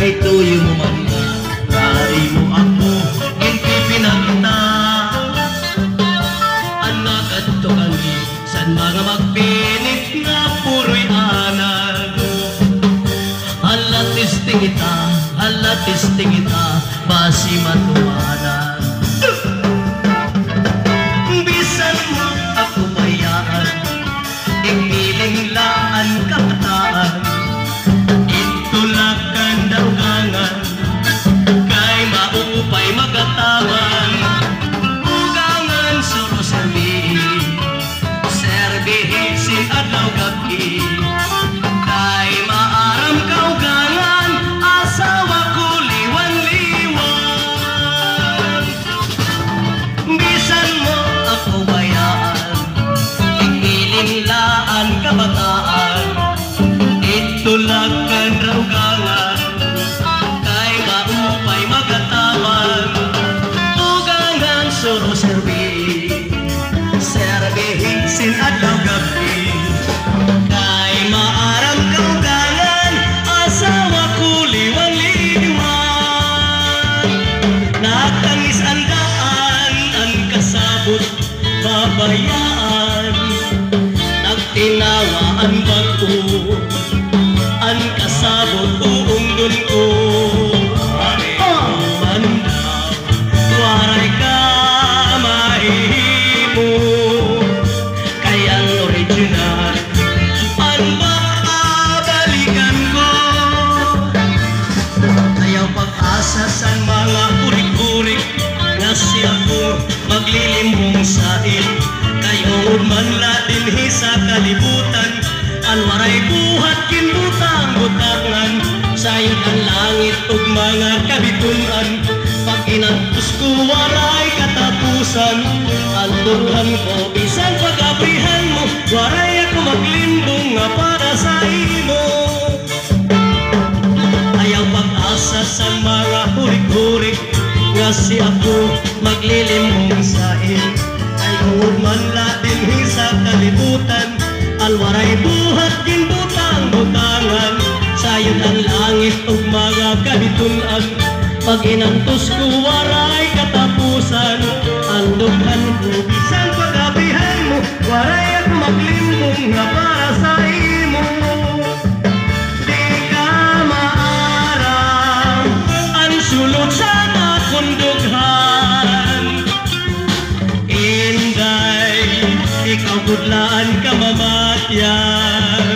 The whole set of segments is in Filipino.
Kay tuyo mo man nga kay mo ako hindi pinagta. Anak at to kami san mga magpinit nga puro'y anag. Hala testing ita basi matuwanan. Bisan mo ako bayaan ipiling laan kabataan. Itulakan daw gangan kay maupay magatawan. Ugangan suro servihin adlaw gabi. Kay maaram kaugangan asawa ko liwan-liwan. Bisan mo ako bayaan ipiling laan kabataan. Itulakan raw gangan kay maupay magatawan. Ugangan suro servihin adlaw gabi. Kay maaram kaugangan asawa ko liwan-liwan. Natangis ang daan ang kasabot babayaan. Nagtinawa ang bago ang kasabot uungdon ko. Mandaw waray ka mahimo kay ang original ang babalikan ko. Ayaw pag-asa sa mga purik-purik nga si ako maglilimbong sain. Kayo man latin sa kalibutan ang waray buhat kinbutang-butangan. Sayod ang langit ug mga kabitunan. Pag inantos ko waray katapusan. Alduhan ko bisan pag-abrihan mo. Waray ako maglimbong nga para sa imo. Ayaw pag-asa sa mga hurik-hurik nga si ako maglilimbong sain. Kayo man latin sa kalibutan ang waray buhat ginbutang-butangan. Sayod ang langit ug mga kabitunan. Pag inantos ko waray katapusan. Andukan ko bisan pag-abihan mo. Waray ako maglimbong nga para sa imo. Di ka maaram ang sulod sa akong dughan. Inday ikaw gudlaan ka mamatyan.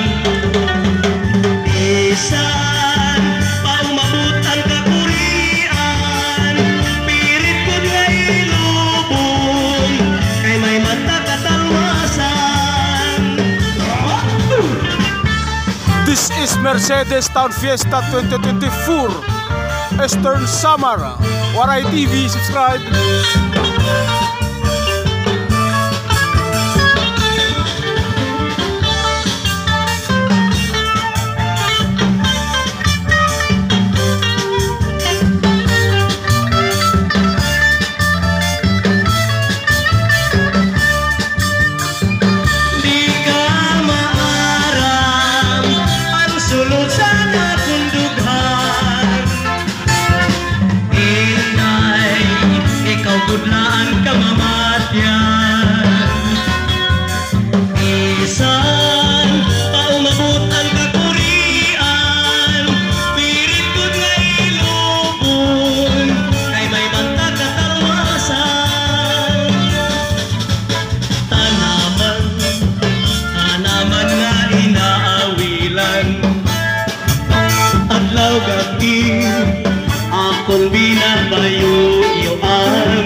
Bisan pa umabot ang kakurian. Pirit ko nga ilubong kay may mata katalwasan. This is Mercedes Town Fiesta 2024 Eastern Samara. Waray TV, subscribe. Gudlaan ka mamatyan. Isan pa umabot ang kakurian. Pirit ko nga ilubon kay may banta katarwasan. Tanaman nga inaawilan. Adlaw gabi akong binabayo-yoan.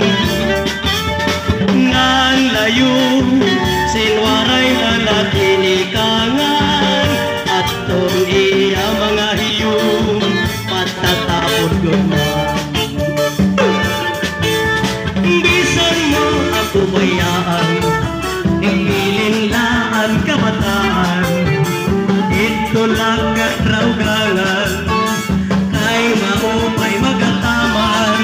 Ngan layo sinwaray lalaki ni kangan. At tong iya mga hiyong patatapon guman. Bisan mo ako bayaan ingilin laan kabataan. Ito lang raw gangan kay maupay magataman.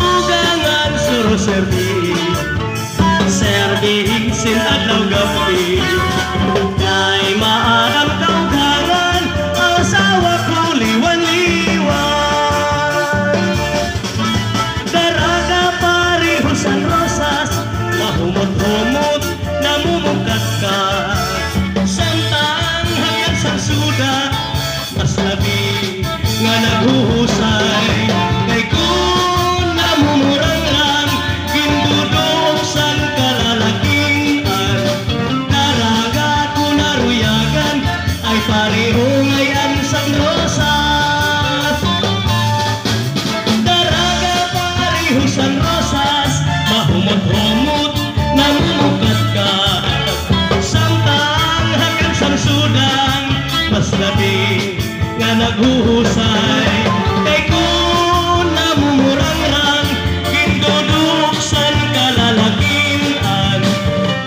Ugangan suro servihin adlaw gabi. Kay maaram kaugangan asawa ko liwan-liwan. ka, mas labi nga naghuhusay. Kay kung namumurang-rang, gindudok san kalalakian, daraga ko naruyagan, ay pareho ngayon sang rosas. Daraga pareho sang rosas, mahumot-humot, namumukat ka. Samtang hakan sang sudang, mas labi nga naghuhusay. Kay kung namumurang-rang, gindudok san kalalakian,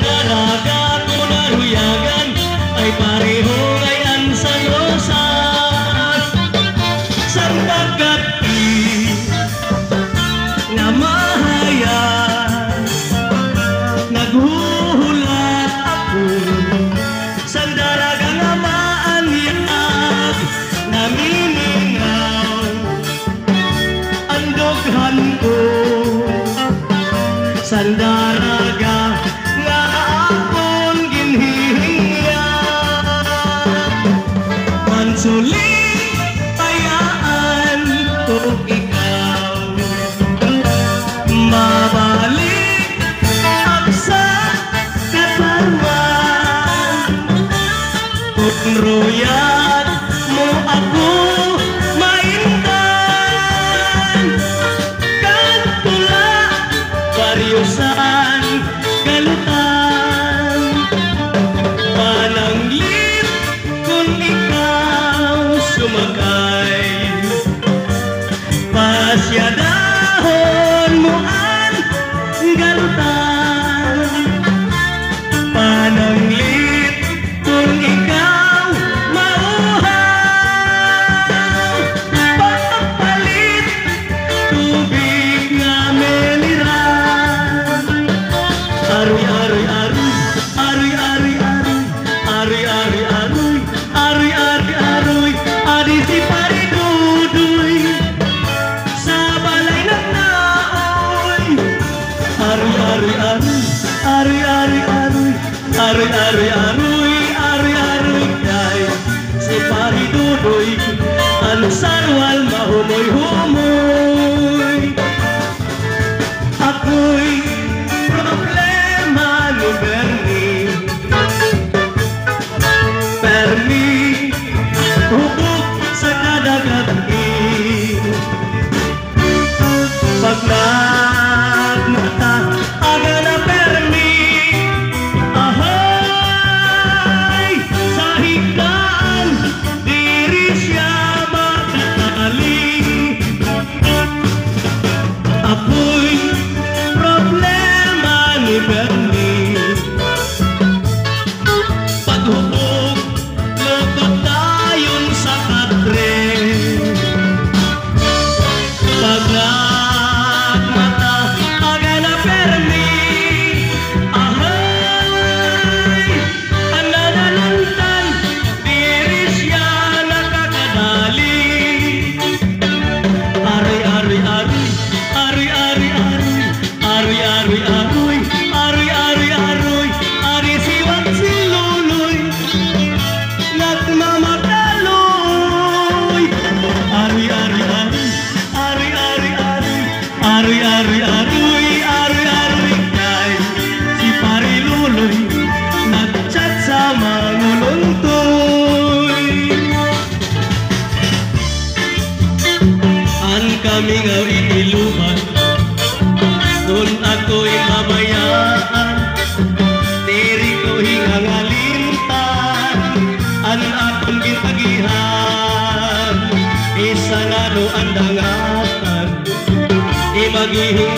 daraga ko naruyagan, ay pareho ngayon sang rosas. Sang pagkati nga mahayag, naghuhulat ako, sang daraga nga maanyag, naminingaw ang dughan ko. Sang daraga nga akong ginhihingyan, mansuling tayaan ko ikaw, mabalik ang sa katawan. Kung royat mo ako maindan, kantula paryosan galutan, pananglit kung ikaw sumakay, pasyadahon mo ang galutan, pananglit kung ikaw mauhaw, pagpapalit tubig nga meliran. Aroy, aroy, aroy, aroy, aroy, aroy, aroy, aroy, aroy, aroy, aroy, adi si paridudoy sa balay ng naoy. Aroy, aroy, aroy, aroy, aroy, aroy, aroy, aroy, aroy, aroy, aroy, kay si paridudoy ang sarwal mahumoy-humoy. Ako'y problema ni Bernie, Bernie, hubog sa kadagati. Pag nagmata, aga na Bernie, ahay, sa higdaan, diri siya makakali. Ako'y problema ni Bernie, paghubog, lugod tayon sa katre. Pag nagmata, aga na Bernie, ahay, ang nananuntan, diri siya nakakadali. Aroy, aroy, aroy, aroy, aroy, aroy, aroy, aroy, aroy, aroy, aroy, ari siwat si Luloy, nagmamakaloy. Aroy, aroy, aroy, aroy, aroy, aroy, aroy, aroy, aroy, aroy, kay si Pari Luloy, nagchat sa manguluntoy. Ang kami nga iniluhan, kung ako'y mabayaan, diri ko hingangalintan, ang akong gitagihan, isa nga no ang dangatan, imagihing